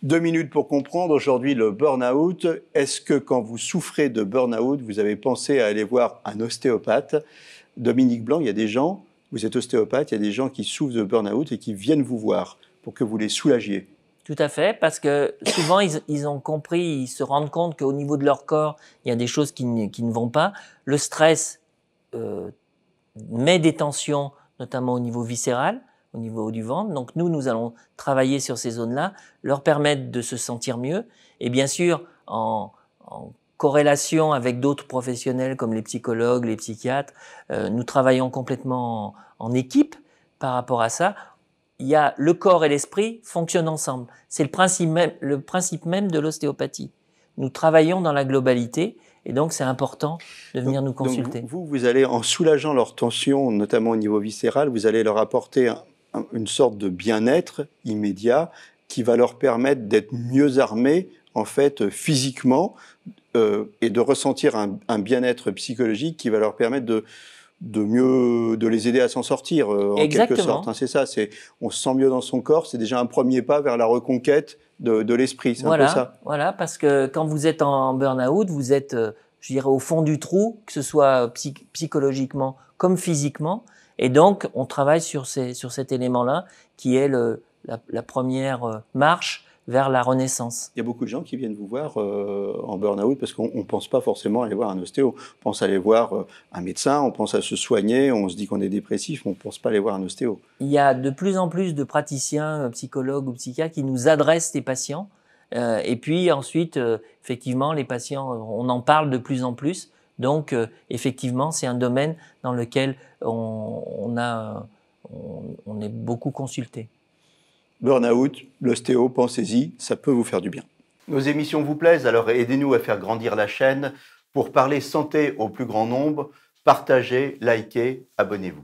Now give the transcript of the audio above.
2 minutes pour comprendre aujourd'hui le burn-out. Est-ce que quand vous souffrez de burn-out, vous avez pensé à aller voir un ostéopathe? Dominique Blanc, il y a des gens, vous êtes ostéopathe, il y a des gens qui souffrent de burn-out et qui viennent vous voir pour que vous les soulagiez. Tout à fait, parce que souvent ils ont compris, ils se rendent compte qu'au niveau de leur corps, il y a des choses qui ne vont pas. Le stress met des tensions, notamment au niveau viscéral, au niveau du ventre. Donc nous allons travailler sur ces zones-là, leur permettre de se sentir mieux. Et bien sûr, en corrélation avec d'autres professionnels comme les psychologues, les psychiatres, nous travaillons complètement en équipe par rapport à ça. Il y a le corps et l'esprit fonctionnent ensemble. C'est le principe même de l'ostéopathie. Nous travaillons dans la globalité et donc c'est important de venir nous consulter. Donc vous allez, en soulageant leur tension, notamment au niveau viscéral, vous allez leur apporter une sorte de bien-être immédiat qui va leur permettre d'être mieux armés, en fait, physiquement, et de ressentir un bien-être psychologique qui va leur permettre de les aider à s'en sortir, en quelque sorte. Hein, c'est ça, on se sent mieux dans son corps, c'est déjà un premier pas vers la reconquête de l'esprit, c'est un peu ça. Voilà, parce que quand vous êtes en burn-out, vous êtes, je dirais, au fond du trou, que ce soit psychologiquement comme physiquement, et donc on travaille sur cet élément-là, qui est la première marche vers la renaissance. Il y a beaucoup de gens qui viennent vous voir en burn-out parce qu'on ne pense pas forcément aller voir un ostéo. On pense aller voir un médecin, on pense à se soigner, on se dit qu'on est dépressif, mais on ne pense pas aller voir un ostéo. Il y a de plus en plus de praticiens, psychologues ou psychiatres qui nous adressent des patients. Et puis ensuite, effectivement, les patients, on en parle de plus en plus. Donc, effectivement, c'est un domaine dans lequel on est beaucoup consulté. Burn-out, l'ostéo, pensez-y, ça peut vous faire du bien. Nos émissions vous plaisent, alors aidez-nous à faire grandir la chaîne. Pour parler santé au plus grand nombre, partagez, likez, abonnez-vous.